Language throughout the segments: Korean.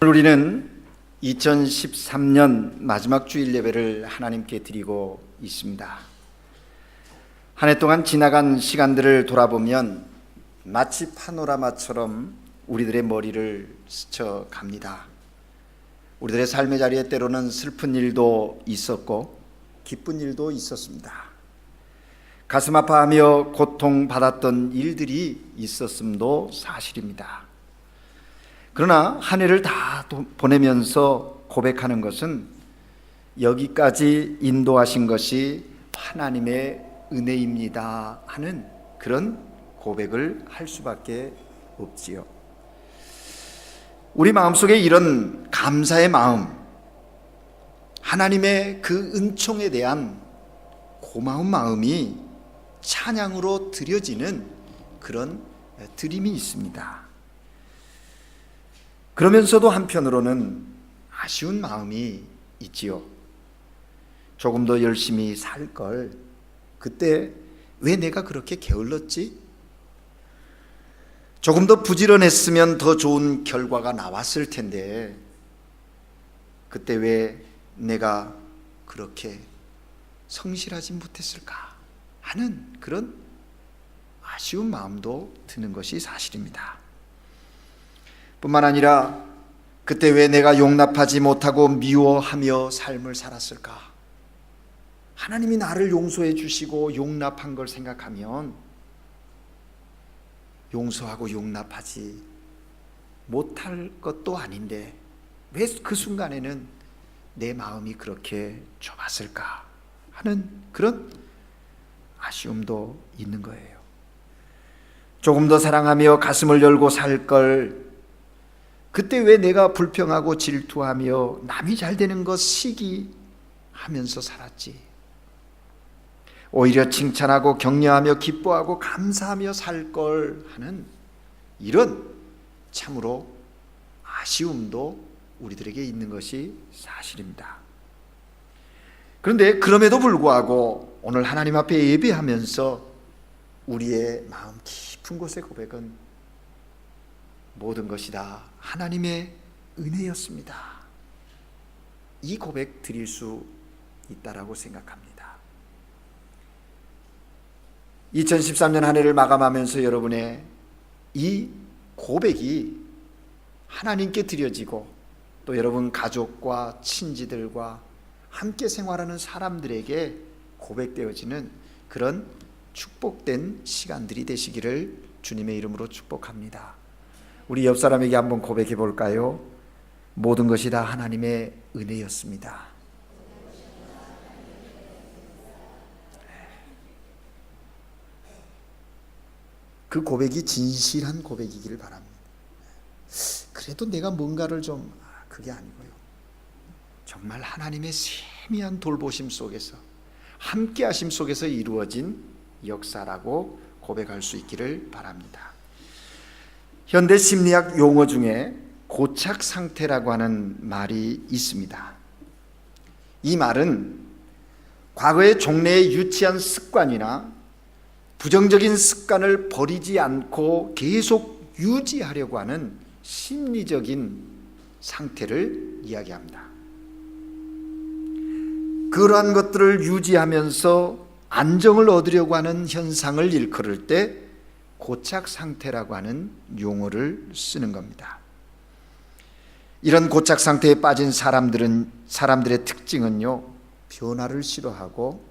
우리는 2013년 마지막 주일 예배를 하나님께 드리고 있습니다. 한 해 동안 지나간 시간들을 돌아보면 마치 파노라마처럼 우리들의 머리를 스쳐갑니다. 우리들의 삶의 자리에 때로는 슬픈 일도 있었고 기쁜 일도 있었습니다. 가슴 아파하며 고통받았던 일들이 있었음도 사실입니다. 그러나 한 해를 다 보내면서 고백하는 것은 여기까지 인도하신 것이 하나님의 은혜입니다 하는 그런 고백을 할 수밖에 없지요. 우리 마음속에 이런 감사의 마음, 하나님의 그 은총에 대한 고마운 마음이 찬양으로 드려지는 그런 드림이 있습니다. 그러면서도 한편으로는 아쉬운 마음이 있지요. 조금 더 열심히 살 걸, 그때 왜 내가 그렇게 게을렀지? 조금 더 부지런했으면 더 좋은 결과가 나왔을 텐데 그때 왜 내가 그렇게 성실하지 못했을까 하는 그런 아쉬운 마음도 드는 것이 사실입니다. 뿐만 아니라 그때 왜 내가 용납하지 못하고 미워하며 삶을 살았을까? 하나님이 나를 용서해 주시고 용납한 걸 생각하면 용서하고 용납하지 못할 것도 아닌데 왜 그 순간에는 내 마음이 그렇게 좁았을까 하는 그런 아쉬움도 있는 거예요. 조금 더 사랑하며 가슴을 열고 살 걸, 그때 왜 내가 불평하고 질투하며 남이 잘 되는 것 시기하면서 살았지? 오히려 칭찬하고 격려하며 기뻐하고 감사하며 살 걸 하는 이런 참으로 아쉬움도 우리들에게 있는 것이 사실입니다. 그런데 그럼에도 불구하고 오늘 하나님 앞에 예배하면서 우리의 마음 깊은 곳의 고백은 모든 것이 다 하나님의 은혜였습니다. 이 고백 드릴 수 있다라고 생각합니다. 2013년 한 해를 마감하면서 여러분의 이 고백이 하나님께 드려지고 또 여러분 가족과 친지들과 함께 생활하는 사람들에게 고백되어지는 그런 축복된 시간들이 되시기를 주님의 이름으로 축복합니다. 우리 옆 사람에게 한번 고백해 볼까요? 모든 것이 다 하나님의 은혜였습니다. 그 고백이 진실한 고백이기를 바랍니다. 그래도 내가 뭔가를 좀 그게 아니고요. 정말 하나님의 세미한 돌보심 속에서 함께 하심 속에서 이루어진 역사라고 고백할 수 있기를 바랍니다. 현대 심리학 용어 중에 고착 상태라고 하는 말이 있습니다. 이 말은 과거의 종래의 유치한 습관이나 부정적인 습관을 버리지 않고 계속 유지하려고 하는 심리적인 상태를 이야기합니다. 그러한 것들을 유지하면서 안정을 얻으려고 하는 현상을 일컬을 때 고착 상태라고 하는 용어를 쓰는 겁니다. 이런 고착 상태에 빠진 사람들의 특징은요, 변화를 싫어하고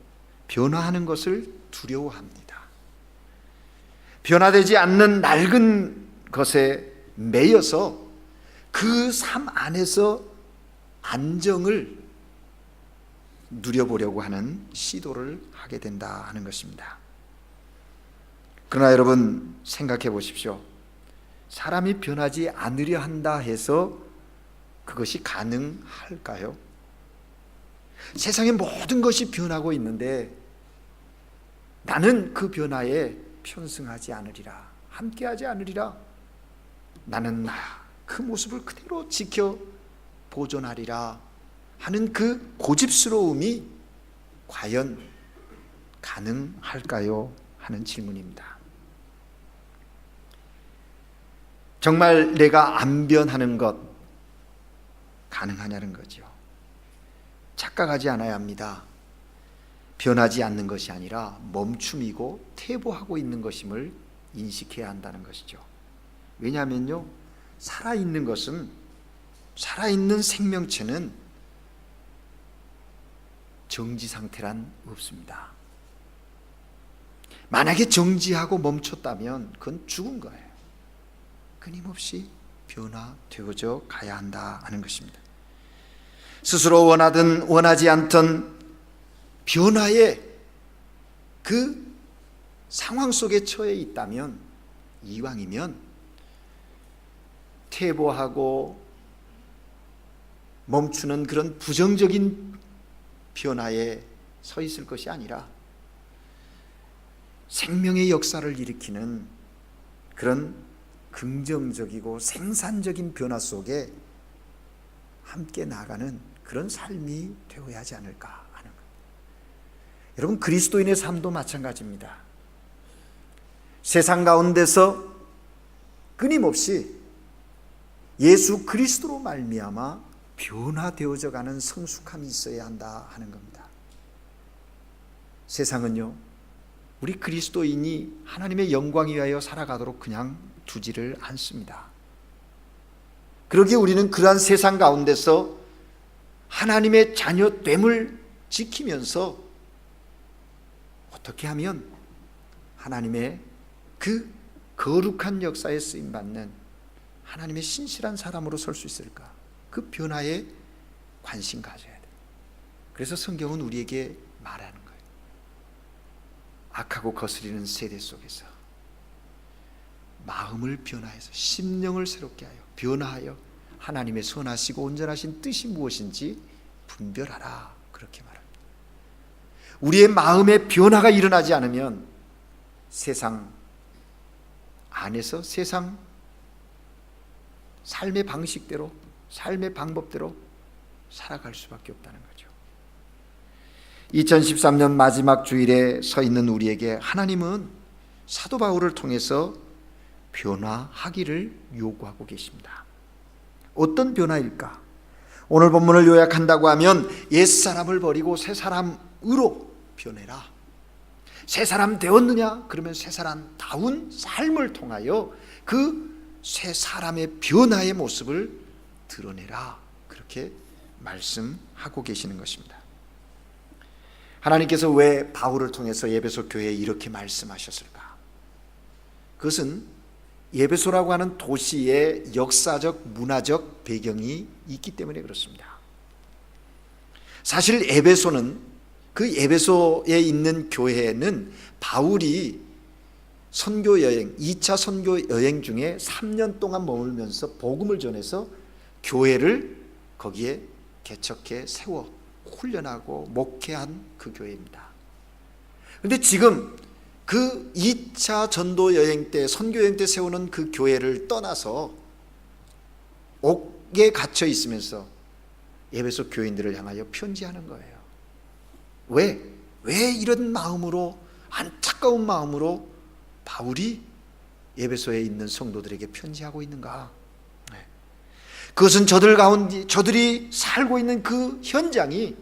변화하는 것을 두려워합니다. 변화되지 않는 낡은 것에 매여서 그 삶 안에서 안정을 누려보려고 하는 시도를 하게 된다 하는 것입니다. 그러나 여러분 생각해 보십시오. 사람이 변하지 않으려 한다 해서 그것이 가능할까요? 세상의 모든 것이 변하고 있는데 나는 그 변화에 편승하지 않으리라, 함께하지 않으리라, 나는 그 모습을 그대로 지켜 보존하리라 하는 그 고집스러움이 과연 가능할까요? 하는 질문입니다. 정말 내가 안 변하는 것, 가능하냐는 거죠. 착각하지 않아야 합니다. 변하지 않는 것이 아니라 멈춤이고 퇴보하고 있는 것임을 인식해야 한다는 것이죠. 왜냐하면요, 살아있는 것은, 살아있는 생명체는 정지 상태란 없습니다. 만약에 정지하고 멈췄다면 그건 죽은 거예요. 끊임없이 변화되어져 가야 한다 하는 것입니다. 스스로 원하든 원하지 않던 변화의 그 상황 속에 처해 있다면, 이왕이면 퇴보하고 멈추는 그런 부정적인 변화에 서 있을 것이 아니라 생명의 역사를 일으키는 그런 긍정적이고 생산적인 변화 속에 함께 나가는 그런 삶이 되어야 하지 않을까 하는 것. 여러분, 그리스도인의 삶도 마찬가지입니다. 세상 가운데서 끊임없이 예수 그리스도로 말미암아 변화되어져 가는 성숙함이 있어야 한다 하는 겁니다. 세상은요, 우리 그리스도인이 하나님의 영광 위하여 살아가도록 그냥 두지를 않습니다. 그러기에 우리는 그러한 세상 가운데서 하나님의 자녀됨을 지키면서 어떻게 하면 하나님의 그 거룩한 역사에 쓰임받는 하나님의 신실한 사람으로 설 수 있을까? 그 변화에 관심 가져야 돼요. 그래서 성경은 우리에게 말하는 거예요. 악하고 거스리는 세대 속에서 마음을 변화해서 심령을 새롭게 하여 변화하여 하나님의 선하시고 온전하신 뜻이 무엇인지 분별하라, 그렇게 말합니다. 우리의 마음의 변화가 일어나지 않으면 세상 안에서 세상 삶의 방식대로, 삶의 방법대로 살아갈 수밖에 없다는 거죠. 2013년 마지막 주일에 서 있는 우리에게 하나님은 사도 바울을 통해서 변화하기를 요구하고 계십니다. 어떤 변화일까? 오늘 본문을 요약한다고 하면 옛사람을 버리고 새사람으로 변해라. 새사람 되었느냐? 그러면 새사람다운 삶을 통하여 그 새사람의 변화의 모습을 드러내라, 그렇게 말씀하고 계시는 것입니다. 하나님께서 왜 바울을 통해서 에베소 교회에 이렇게 말씀하셨을까? 그것은 에베소라고 하는 도시의 역사적, 문화적 배경이 있기 때문에 그렇습니다. 사실 에베소는, 그 에베소에 있는 교회는 바울이 선교 여행, 2차 선교 여행 중에 3년 동안 머물면서 복음을 전해서 교회를 거기에 개척해 세워 훈련하고 목회한 그 교회입니다. 그런데 지금 그 2차 전도 여행 때, 선교 여행 때 세우는 그 교회를 떠나서 옥에 갇혀 있으면서 에베소 교인들을 향하여 편지하는 거예요. 왜 이런 마음으로, 안타까운 마음으로 바울이 에베소에 있는 성도들에게 편지하고 있는가? 그것은 저들이 살고 있는 그 현장이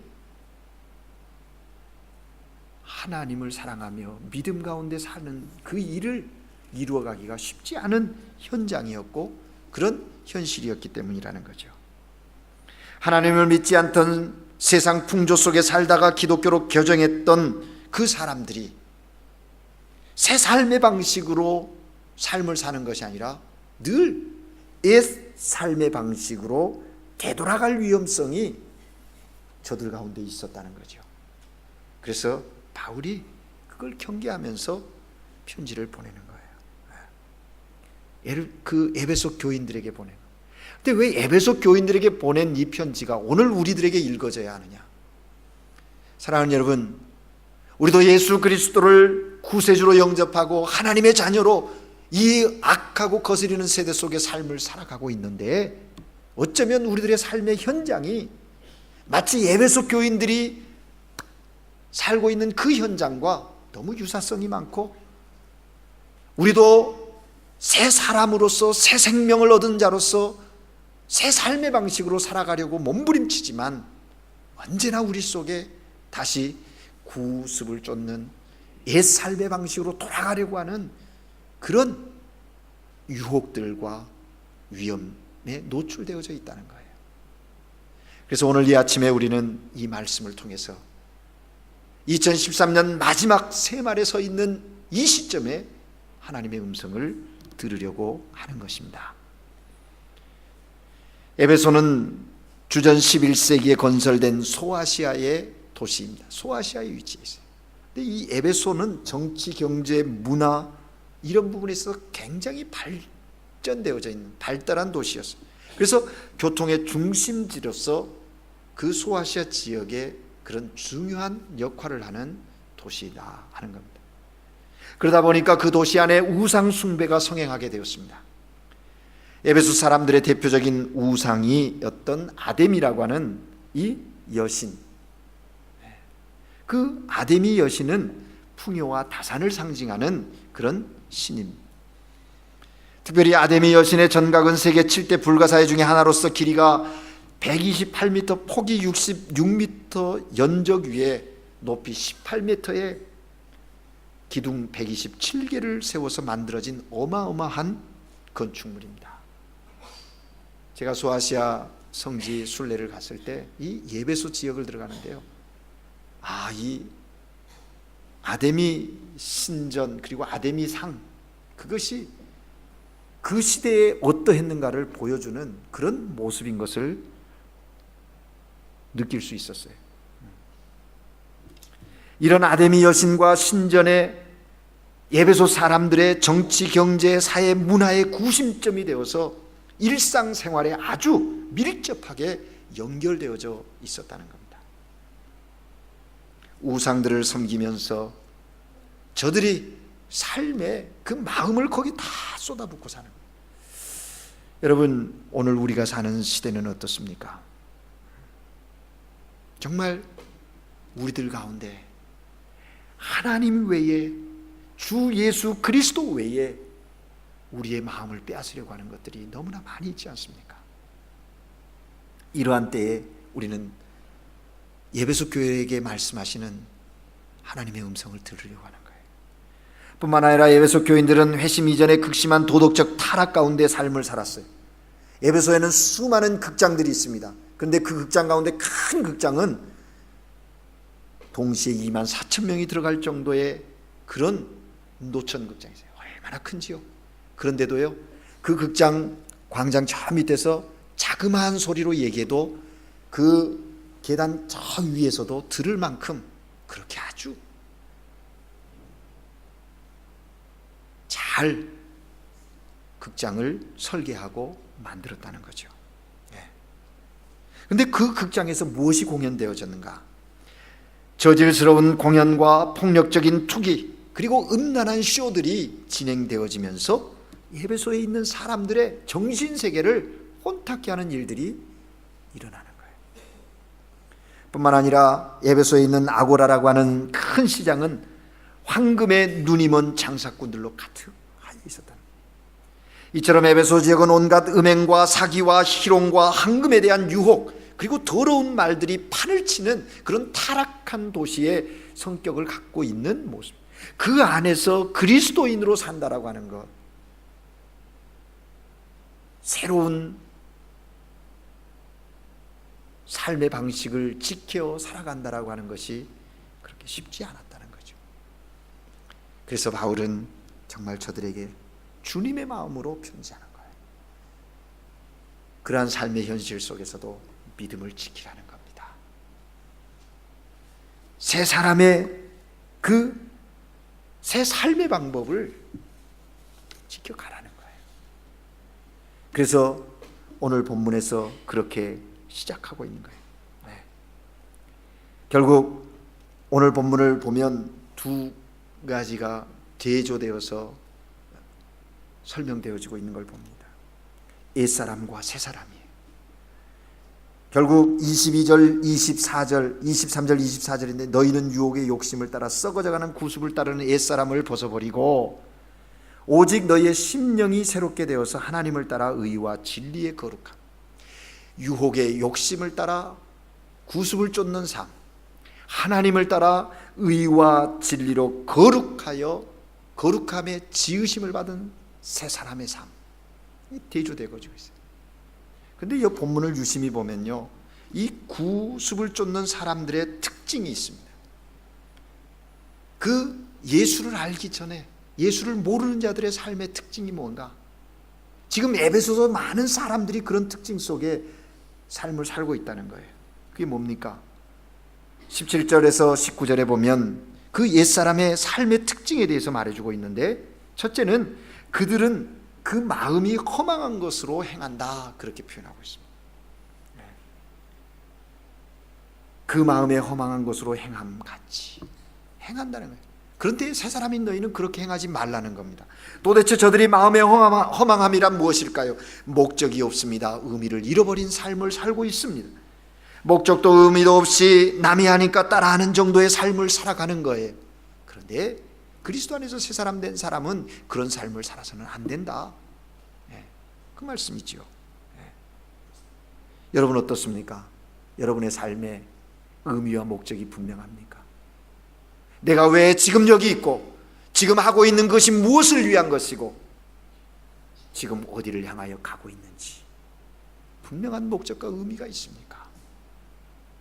하나님을 사랑하며 믿음 가운데 사는 그 일을 이루어가기가 쉽지 않은 현장이었고 그런 현실이었기 때문이라는 거죠. 하나님을 믿지 않던 세상 풍조 속에 살다가 기독교로 교정했던 그 사람들이 새 삶의 방식으로 삶을 사는 것이 아니라 늘 옛 삶의 방식으로 되돌아갈 위험성이 저들 가운데 있었다는 거죠. 그래서 바울이 그걸 경계하면서 편지를 보내는 거예요. 그 에베소 교인들에게 보내는 거예요. 근데 왜 에베소 교인들에게 보낸 이 편지가 오늘 우리들에게 읽어져야 하느냐? 사랑하는 여러분, 우리도 예수 그리스도를 구세주로 영접하고 하나님의 자녀로 이 악하고 거스리는 세대 속의 삶을 살아가고 있는데 어쩌면 우리들의 삶의 현장이 마치 에베소 교인들이 살고 있는 그 현장과 너무 유사성이 많고 우리도 새 사람으로서 새 생명을 얻은 자로서 새 삶의 방식으로 살아가려고 몸부림치지만 언제나 우리 속에 다시 구습을 쫓는 옛 삶의 방식으로 돌아가려고 하는 그런 유혹들과 위험에 노출되어져 있다는 거예요. 그래서 오늘 이 아침에 우리는 이 말씀을 통해서 2013년 마지막 새말에 서 있는 이 시점에 하나님의 음성을 들으려고 하는 것입니다. 에베소는 주전 11세기에 건설된 소아시아의 도시입니다. 소아시아에 위치해 있어요. 근데 이 에베소는 정치, 경제, 문화 이런 부분에 있어서 굉장히 발전되어져 있는 발달한 도시였어요. 그래서 교통의 중심지로서 그 소아시아 지역에 그런 중요한 역할을 하는 도시다 하는 겁니다. 그러다 보니까 그 도시 안에 우상 숭배가 성행하게 되었습니다. 에베소 사람들의 대표적인 우상이었던 아데미라고 하는 이 여신, 그 아데미 여신은 풍요와 다산을 상징하는 그런 신입니다. 특별히 아데미 여신의 전각은 세계 7대 불가사의 중에 하나로서 길이가 128m, 폭이 66m, 연적 위에 높이 18m의 기둥 127개를 세워서 만들어진 어마어마한 건축물입니다. 제가 소아시아 성지 순례를 갔을 때 이 예베소 지역을 들어가는데요, 이 아데미 신전 그리고 아데미 상, 그것이 그 시대에 어떠했는가를 보여주는 그런 모습인 것을 느낄 수 있었어요. 이런 아데미 여신과 신전의 예베소 사람들의 정치, 경제, 사회, 문화의 구심점이 되어서 일상생활에 아주 밀접하게 연결되어져 있었다는 겁니다. 우상들을 섬기면서 저들이 삶의 그 마음을 거기 다 쏟아붓고 사는 거예요. 여러분, 오늘 우리가 사는 시대는 어떻습니까? 정말 우리들 가운데 하나님 외에, 주 예수 그리스도 외에 우리의 마음을 빼앗으려고 하는 것들이 너무나 많이 있지 않습니까? 이러한 때에 우리는 예배소 교회에게 말씀하시는 하나님의 음성을 들으려고 하는 거예요. 뿐만 아니라 예배소 교인들은 회심 이전에 극심한 도덕적 타락 가운데 삶을 살았어요. 예배소에는 수많은 극장들이 있습니다. 그런데 그 극장 가운데 큰 극장은 동시에 24,000명이 들어갈 정도의 그런 노천 극장이세요. 얼마나 큰지요. 그런데도요, 그 극장 광장 저 밑에서 자그마한 소리로 얘기해도 그 계단 저 위에서도 들을 만큼 그렇게 아주 잘 극장을 설계하고 만들었다는 거죠. 그런데 그 극장에서 무엇이 공연되어졌는가? 저질스러운 공연과 폭력적인 투기, 그리고 음란한 쇼들이 진행되어지면서 예배소에 있는 사람들의 정신세계를 혼탁케 하는 일들이 일어나는 거예요. 뿐만 아니라 예배소에 있는 아고라라고 하는 큰 시장은 황금의 눈이 먼 장사꾼들로 가득하여 있었다는 거예요. 이처럼 에베소 지역은 온갖 음행과 사기와 희롱과 황금에 대한 유혹, 그리고 더러운 말들이 판을 치는 그런 타락한 도시의 성격을 갖고 있는 모습, 그 안에서 그리스도인으로 산다라고 하는 것, 새로운 삶의 방식을 지켜 살아간다라고 하는 것이 그렇게 쉽지 않았다는 거죠. 그래서 바울은 정말 저들에게 주님의 마음으로 편지하는 거예요. 그러한 삶의 현실 속에서도 믿음을 지키라는 겁니다. 새 사람의 그 새 삶의 방법을 지켜가라는 거예요. 그래서 오늘 본문에서 그렇게 시작하고 있는 거예요. 결국 오늘 본문을 보면 두 가지가 대조되어서 설명되어지고 있는 걸 봅니다. 옛사람과 새사람이에요. 결국 22절, 24절, 23절, 24절인데 너희는 유혹의 욕심을 따라 썩어져가는 구습을 따르는 옛사람을 벗어버리고 오직 너희의 심령이 새롭게 되어서 하나님을 따라 의와 진리의 거룩함. 유혹의 욕심을 따라 구습을 쫓는 삶, 하나님을 따라 의와 진리로 거룩함의 지으심을 받은 새 사람의 삶, 대조되고 있어요. 그런데 이 본문을 유심히 보면요, 이 구습을 쫓는 사람들의 특징이 있습니다. 그 예수를 알기 전에 예수를 모르는 자들의 삶의 특징이 뭔가? 지금 에베소서 많은 사람들이 그런 특징 속에 삶을 살고 있다는 거예요. 그게 뭡니까? 17절에서 19절에 보면 그 옛사람의 삶의 특징에 대해서 말해주고 있는데, 첫째는 그들은 그 마음이 허망한 것으로 행한다, 그렇게 표현하고 있습니다. 그 마음에 허망한 것으로 행함같이 행한다는 거예요. 그런데 새 사람인 너희는 그렇게 행하지 말라는 겁니다. 도대체 저들이 마음의 허망함이란 무엇일까요? 목적이 없습니다. 의미를 잃어버린 삶을 살고 있습니다. 목적도 의미도 없이 남이 하니까 따라하는 정도의 삶을 살아가는 거예요. 그런데 그리스도 안에서 새 사람 된 사람은 그런 삶을 살아서는 안 된다, 그 말씀이지요. 여러분 어떻습니까? 여러분의 삶의 의미와 목적이 분명합니까? 내가 왜 지금 여기 있고 지금 하고 있는 것이 무엇을 위한 것이고 지금 어디를 향하여 가고 있는지 분명한 목적과 의미가 있습니까?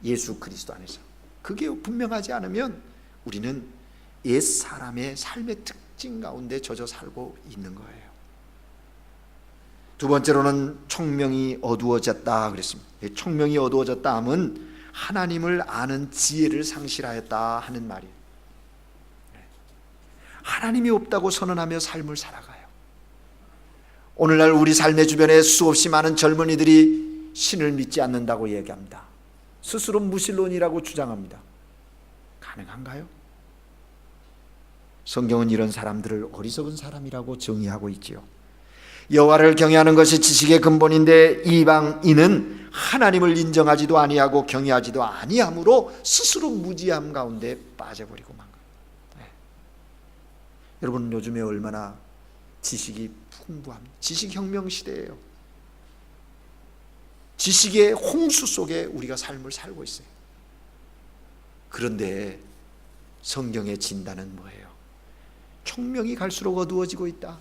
예수 그리스도 안에서 그게 분명하지 않으면 우리는 옛 사람의 삶의 특징 가운데 젖어 살고 있는 거예요. 두 번째로는 총명이 어두워졌다 그랬습니다. 총명이 어두워졌다 하면 하나님을 아는 지혜를 상실하였다 하는 말이에요. 하나님이 없다고 선언하며 삶을 살아가요. 오늘날 우리 삶의 주변에 수없이 많은 젊은이들이 신을 믿지 않는다고 얘기합니다. 스스로 무신론이라고 주장합니다. 가능한가요? 성경은 이런 사람들을 어리석은 사람이라고 정의하고 있지요. 여호와를 경외하는 것이 지식의 근본인데 이방인은 하나님을 인정하지도 아니하고 경외하지도 아니함으로 스스로 무지함 가운데 빠져버리고 만 거예요. 여러분 요즘에 얼마나 지식이 풍부합니다. 지식혁명 시대예요. 지식의 홍수 속에 우리가 삶을 살고 있어요. 그런데 성경의 진단은 뭐예요? 총명이 갈수록 어두워지고 있다.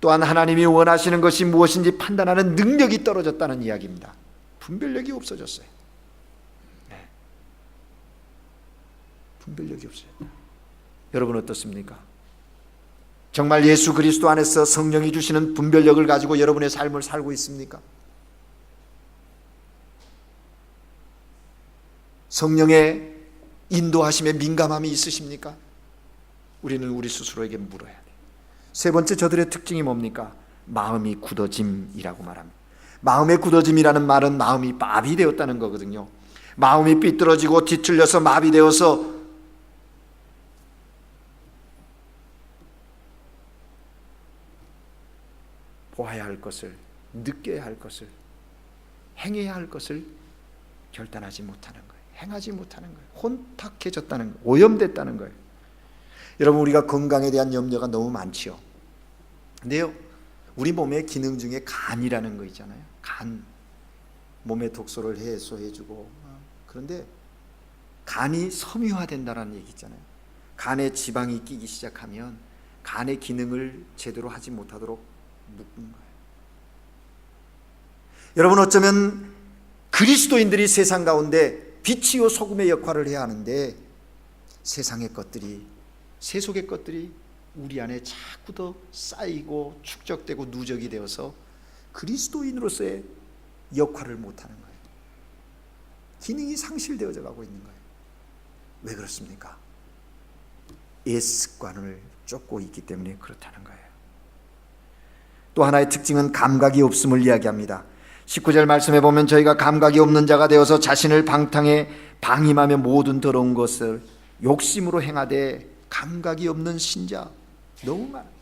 또한 하나님이 원하시는 것이 무엇인지 판단하는 능력이 떨어졌다는 이야기입니다. 분별력이 없어졌어요. 분별력이 없어졌다. 여러분 어떻습니까? 정말 예수 그리스도 안에서 성령이 주시는 분별력을 가지고 여러분의 삶을 살고 있습니까? 성령의 인도하심에 민감함이 있으십니까? 우리는 우리 스스로에게 물어야 돼요. 세 번째 저들의 특징이 뭡니까? 마음이 굳어짐이라고 말합니다. 마음의 굳어짐이라는 말은 마음이 마비되었다는 거거든요. 마음이 삐뚤어지고 뒤틀려서 마비되어서 보아야 할 것을, 느껴야 할 것을, 행해야 할 것을 결단하지 못하는 거예요. 행하지 못하는 거예요. 혼탁해졌다는 거예요. 오염됐다는 거예요. 여러분 우리가 건강에 대한 염려가 너무 많지요. 근데요, 우리 몸의 기능 중에 간이라는 거 있잖아요. 간, 몸의 독소를 해소해주고, 그런데 간이 섬유화된다는 얘기 있잖아요. 간에 지방이 끼기 시작하면 간의 기능을 제대로 하지 못하도록 묶는 거예요. 여러분 어쩌면 그리스도인들이 세상 가운데 빛이요 소금의 역할을 해야 하는데 세상의 것들이, 세속의 것들이 우리 안에 자꾸 더 쌓이고 축적되고 누적이 되어서 그리스도인으로서의 역할을 못하는 거예요. 기능이 상실되어져 가고 있는 거예요. 왜 그렇습니까? 옛 습관을 쫓고 있기 때문에 그렇다는 거예요. 또 하나의 특징은 감각이 없음을 이야기합니다. 19절 말씀에 보면 저희가 감각이 없는 자가 되어서 자신을 방탕에 방임하며 모든 더러운 것을 욕심으로 행하되, 감각이 없는 신자 너무 많아요.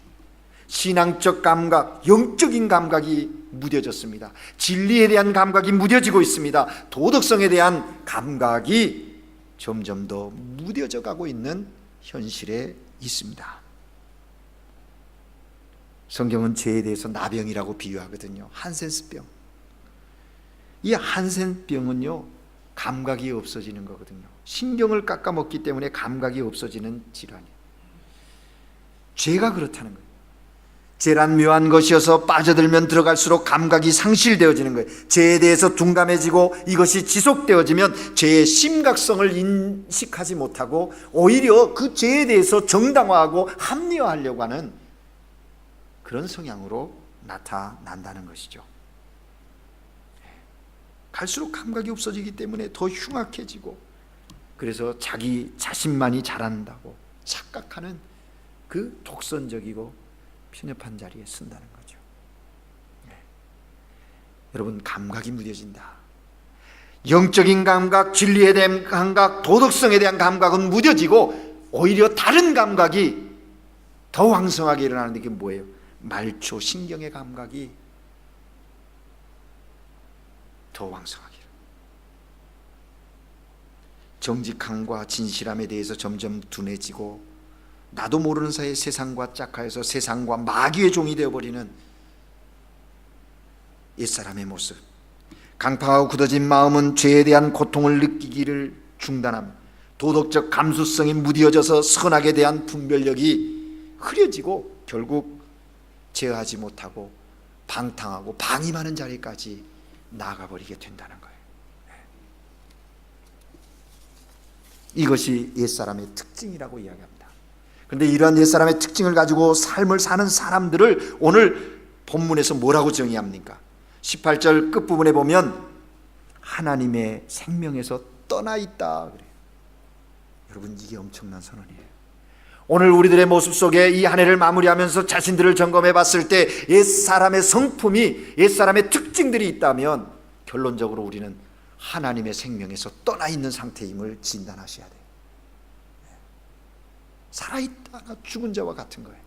신앙적 감각, 영적인 감각이 무뎌졌습니다. 진리에 대한 감각이 무뎌지고 있습니다. 도덕성에 대한 감각이 점점 더 무뎌져 가고 있는 현실에 있습니다. 성경은 죄에 대해서 나병이라고 비유하거든요. 한센스병. 이 한센병은요, 감각이 없어지는 거거든요. 신경을 깎아먹기 때문에 감각이 없어지는 질환이에요. 죄가 그렇다는 거예요. 죄란 묘한 것이어서 빠져들면 들어갈수록 감각이 상실되어지는 거예요. 죄에 대해서 둔감해지고 이것이 지속되어지면 죄의 심각성을 인식하지 못하고 오히려 그 죄에 대해서 정당화하고 합리화하려고 하는 그런 성향으로 나타난다는 것이죠. 갈수록 감각이 없어지기 때문에 더 흉악해지고, 그래서 자기 자신만이 잘한다고 착각하는 그 독선적이고 편협한 자리에 쓴다는 거죠. 여러분, 감각이 무뎌진다. 영적인 감각, 진리에 대한 감각, 도덕성에 대한 감각은 무뎌지고 오히려 다른 감각이 더 왕성하게 일어나는데, 그게 뭐예요? 말초 신경의 감각이 더 왕성하게, 정직함과 진실함에 대해서 점점 둔해지고, 나도 모르는 사이에 세상과 짝하여서 세상과 마귀의 종이 되어버리는 옛사람의 모습. 강팍하고 굳어진 마음은 죄에 대한 고통을 느끼기를 중단함, 도덕적 감수성이 무뎌져서 선악에 대한 분별력이 흐려지고 결국 제어하지 못하고 방탕하고 방임하는 자리까지 나아가버리게 된다는 거예요. 이것이 옛사람의 특징이라고 이야기합니다. 그런데 이러한 옛사람의 특징을 가지고 삶을 사는 사람들을 오늘 본문에서 뭐라고 정의합니까? 18절 끝부분에 보면 하나님의 생명에서 떠나 있다 그래요. 여러분, 이게 엄청난 선언이에요. 오늘 우리들의 모습 속에 이 한 해를 마무리하면서 자신들을 점검해 봤을 때 옛사람의 성품이, 옛사람의 특징들이 있다면 결론적으로 우리는 하나님의 생명에서 떠나 있는 상태임을 진단하셔야 돼요. 살아있다가 죽은 자와 같은 거예요.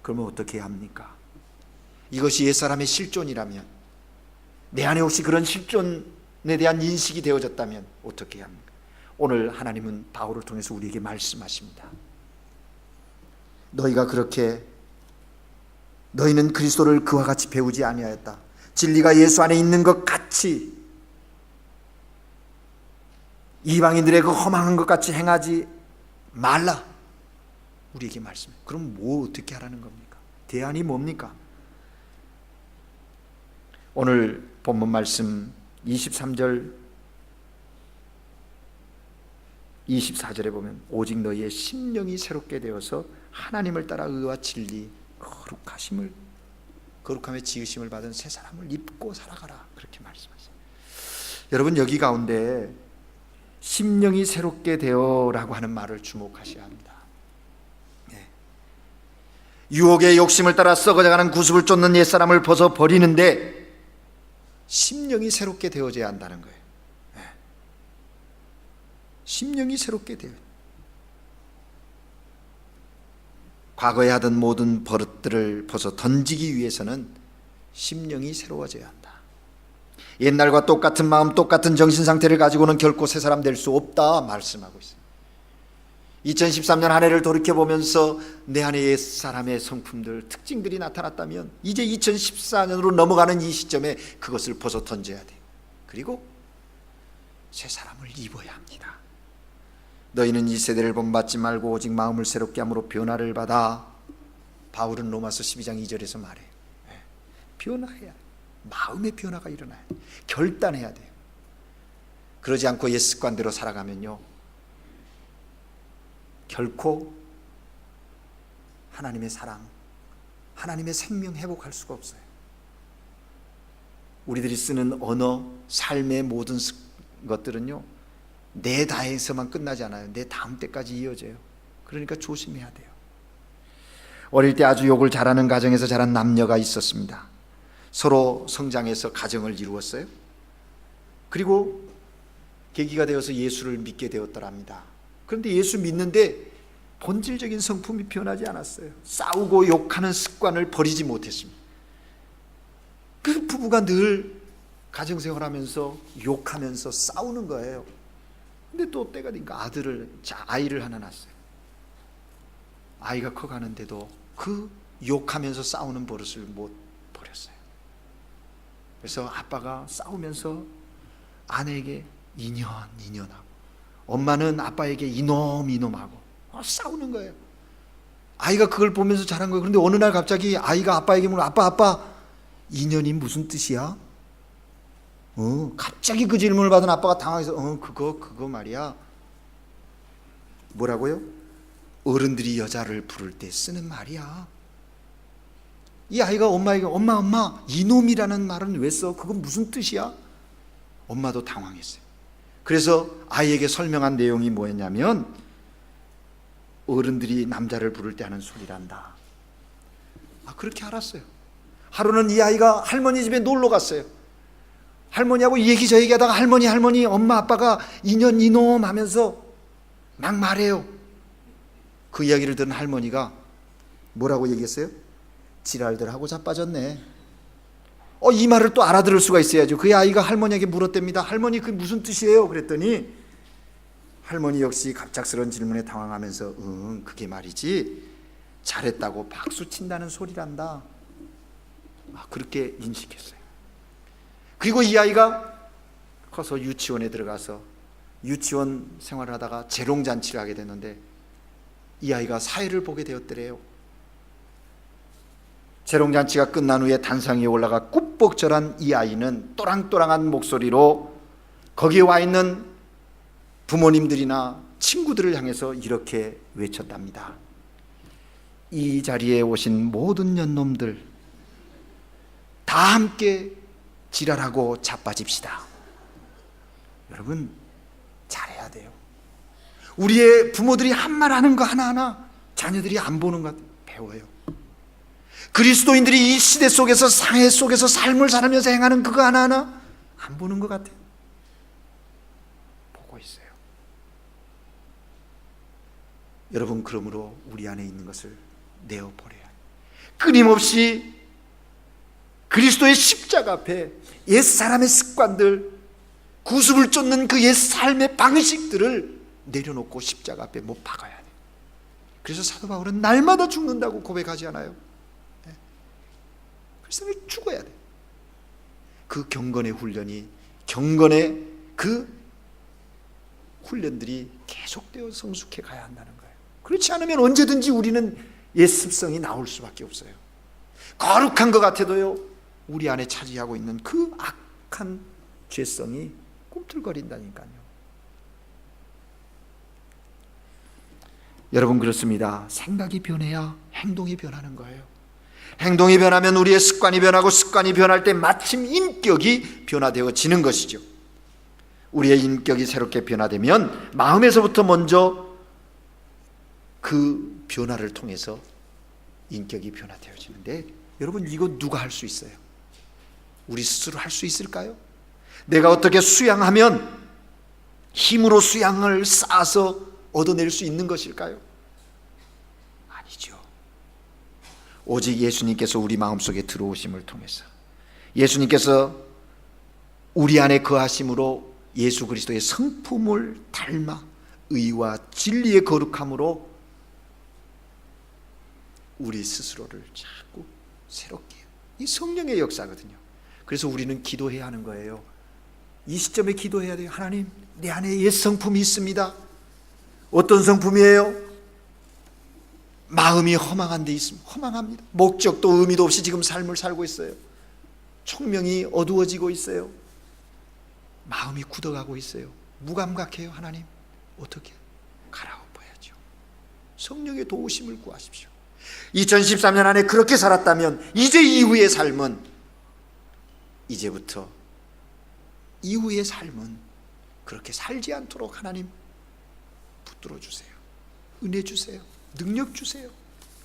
그러면 어떻게 해야 합니까? 이것이 옛사람의 실존이라면, 내 안에 혹시 그런 실존에 대한 인식이 되어졌다면 어떻게 해야 합니까? 오늘 하나님은 바울을 통해서 우리에게 말씀하십니다. 너희가 그렇게, 너희는 그리스도를 그와 같이 배우지 아니하였다. 진리가 예수 안에 있는 것 같이, 이방인들의 그 허망한 것 같이 행하지 말라, 우리에게 말씀해요. 그럼 뭐 어떻게 하라는 겁니까? 대안이 뭡니까? 오늘 본문 말씀 23절 24절에 보면 오직 너희의 심령이 새롭게 되어서 하나님을 따라 의와 진리, 거룩함의 지으심을 받은 새 사람을 입고 살아가라, 그렇게 말씀하세요. 여러분, 여기 가운데 심령이 새롭게 되어라고 하는 말을 주목하셔야 합니다. 유혹의 욕심을 따라 썩어져가는 구습을 쫓는 옛사람을 벗어버리는데 심령이 새롭게 되어져야 한다는 거예요. 심령이 새롭게 되어, 과거에 하던 모든 버릇들을 벗어 던지기 위해서는 심령이 새로워져야 한다. 옛날과 똑같은 마음, 똑같은 정신 상태를 가지고는 결코 새 사람 될 수 없다 말씀하고 있어요. 2013년 한 해를 돌이켜보면서 내 안에 옛사람의 성품들, 특징들이 나타났다면 이제 2014년으로 넘어가는 이 시점에 그것을 벗어 던져야 돼요. 그리고 새 사람을 입어야 합니다. 너희는 이 세대를 본받지 말고 오직 마음을 새롭게 함으로 변화를 받아. 바울은 로마서 12장 2절에서 말해요. 변화해야 돼요. 마음의 변화가 일어나야 돼요. 결단해야 돼요. 그러지 않고 옛 습관대로 살아가면요, 결코 하나님의 사랑, 하나님의 생명 회복할 수가 없어요. 우리들이 쓰는 언어, 삶의 모든 것들은요, 내 다에서만 끝나지 않아요. 내 다음 때까지 이어져요. 그러니까 조심해야 돼요. 어릴 때 아주 욕을 잘하는 가정에서 자란 남녀가 있었습니다. 서로 성장해서 가정을 이루었어요. 그리고 계기가 되어서 예수를 믿게 되었더랍니다. 그런데 예수 믿는데 본질적인 성품이 변하지 않았어요. 싸우고 욕하는 습관을 버리지 못했습니다. 그 부부가 늘 가정생활하면서 욕하면서 싸우는 거예요. 근데 또 때가 되니까 아이를 하나 낳았어요. 아이가 커가는데도 그 욕하면서 싸우는 버릇을 못 버렸어요. 그래서 아빠가 싸우면서 아내에게 이년하고, 엄마는 아빠에게 이놈하고 싸우는 거예요. 아이가 그걸 보면서 자란 거예요. 그런데 어느 날 갑자기 아이가 아빠에게 물어, 아빠 인연이 무슨 뜻이야? 갑자기 그 질문을 받은 아빠가 당황해서 그거 말이야. 뭐라고요? 어른들이 여자를 부를 때 쓰는 말이야. 이 아이가 엄마에게 엄마 이놈이라는 말은 왜 써? 그건 무슨 뜻이야? 엄마도 당황했어요. 그래서 아이에게 설명한 내용이 뭐였냐면, 어른들이 남자를 부를 때 하는 소리란다. 그렇게 알았어요. 하루는 이 아이가 할머니 집에 놀러 갔어요. 할머니하고 이 얘기 저 얘기 하다가 할머니 엄마 아빠가 이년 이놈 하면서 막 말해요. 그 이야기를 들은 할머니가 뭐라고 얘기했어요? 지랄들 하고 자빠졌네. 이 말을 또 알아들을 수가 있어야죠. 그 아이가 할머니에게 물었답니다. 할머니 그게 무슨 뜻이에요? 그랬더니 할머니 역시 갑작스러운 질문에 당황하면서 그게 말이지, 잘했다고 박수 친다는 소리란다. 그렇게 인식했어요. 그리고 이 아이가 커서 유치원에 들어가서 유치원 생활을 하다가 재롱잔치를 하게 됐는데, 이 아이가 사회를 보게 되었더래요. 재롱잔치가 끝난 후에 단상 위에 올라가 꾹벅절한 이 아이는 또랑또랑한 목소리로 거기에 와 있는 부모님들이나 친구들을 향해서 이렇게 외쳤답니다. 이 자리에 오신 모든 년놈들 다 함께 지랄하고 자빠집시다. 여러분, 잘해야 돼요. 우리의 부모들이 한 말 하는 거 하나하나 자녀들이 안 보는 것 배워요. 그리스도인들이 이 시대 속에서, 사회 속에서 삶을 살면서 행하는 그거 하나하나 안 보는 것 같아요. 보고 있어요. 여러분, 그러므로 우리 안에 있는 것을 내어버려야 해요. 끊임없이 그리스도의 십자가 앞에 옛사람의 습관들, 구습을 쫓는 그 옛삶의 방식들을 내려놓고 십자가 앞에 못 박아야 돼요. 그래서 사도 바울은 날마다 죽는다고 고백하지 않아요? 그래서 죽어야 돼. 그 경건의 훈련이, 경건의 그 훈련들이 계속되어 성숙해 가야 한다는 거예요. 그렇지 않으면 언제든지 우리는 옛 습성이 나올 수밖에 없어요. 거룩한 것 같아도요, 우리 안에 차지하고 있는 그 악한 죄성이 꿈틀거린다니까요. 여러분, 그렇습니다. 생각이 변해야 행동이 변하는 거예요. 행동이 변하면 우리의 습관이 변하고, 습관이 변할 때 마침 인격이 변화되어지는 것이죠. 우리의 인격이 새롭게 변화되면 마음에서부터 먼저 그 변화를 통해서 인격이 변화되어지는데, 여러분, 이거 누가 할 수 있어요? 우리 스스로 할 수 있을까요? 내가 어떻게 수양하면 힘으로 수양을 쌓아서 얻어낼 수 있는 것일까요? 아니죠. 오직 예수님께서 우리 마음속에 들어오심을 통해서, 예수님께서 우리 안에 거하심으로 예수 그리스도의 성품을 닮아 의와 진리의 거룩함으로 우리 스스로를 자꾸 새롭게 해요. 이 성령의 역사거든요. 그래서 우리는 기도해야 하는 거예요. 이 시점에 기도해야 돼요. 하나님, 내 안에 옛 성품이 있습니다. 어떤 성품이에요? 마음이 허망한 데 있습니다. 허망합니다. 목적도 의미도 없이 지금 삶을 살고 있어요. 총명이 어두워지고 있어요. 마음이 굳어가고 있어요. 무감각해요. 하나님, 어떻게 갈아엎어야죠. 성령의 도우심을 구하십시오. 2013년 안에 그렇게 살았다면 이제 이후의 삶은, 이제부터 이후의 삶은 그렇게 살지 않도록 하나님 붙들어 주세요. 은혜 주세요. 능력 주세요.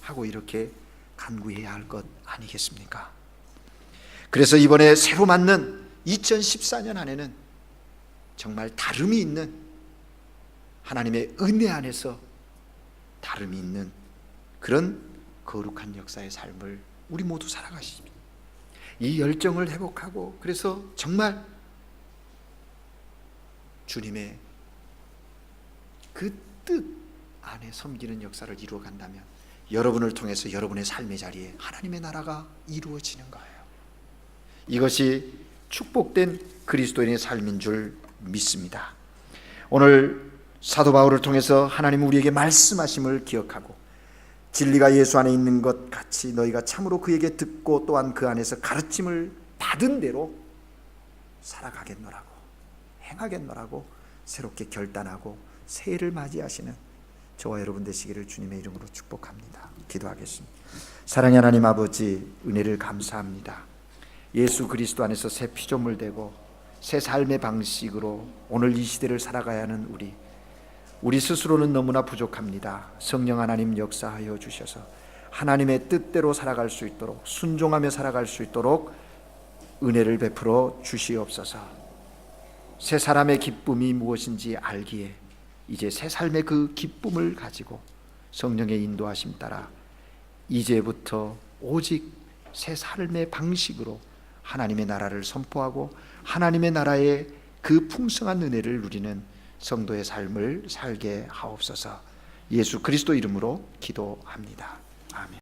하고 이렇게 간구해야 할 것 아니겠습니까? 그래서 이번에 새로 맞는 2014년 안에는 정말 다름이 있는, 하나님의 은혜 안에서 다름이 있는 그런 거룩한 역사의 삶을 우리 모두 살아가십니다. 이 열정을 회복하고, 그래서 정말 주님의 그 뜻 안에 섬기는 역사를 이루어 간다면, 여러분을 통해서 여러분의 삶의 자리에 하나님의 나라가 이루어지는 거예요. 이것이 축복된 그리스도인의 삶인 줄 믿습니다. 오늘 사도 바울을 통해서 하나님 우리에게 말씀하심을 기억하고 진리가 예수 안에 있는 것 같이 너희가 참으로 그에게 듣고 또한 그 안에서 가르침을 받은 대로 살아가겠노라고, 행하겠노라고 새롭게 결단하고 새해를 맞이하시는 저와 여러분 되시기를 주님의 이름으로 축복합니다. 기도하겠습니다. 사랑의 하나님 아버지, 은혜를 감사합니다. 예수 그리스도 안에서 새 피조물 되고 새 삶의 방식으로 오늘 이 시대를 살아가야 하는 우리 스스로는 너무나 부족합니다. 성령 하나님 역사하여 주셔서 하나님의 뜻대로 살아갈 수 있도록, 순종하며 살아갈 수 있도록 은혜를 베풀어 주시옵소서. 새 사람의 기쁨이 무엇인지 알기에 이제 새 삶의 그 기쁨을 가지고 성령의 인도하심 따라 이제부터 오직 새 삶의 방식으로 하나님의 나라를 선포하고 하나님의 나라의 그 풍성한 은혜를 누리는 성도의 삶을 살게 하옵소서. 예수 그리스도 이름으로 기도합니다. 아멘.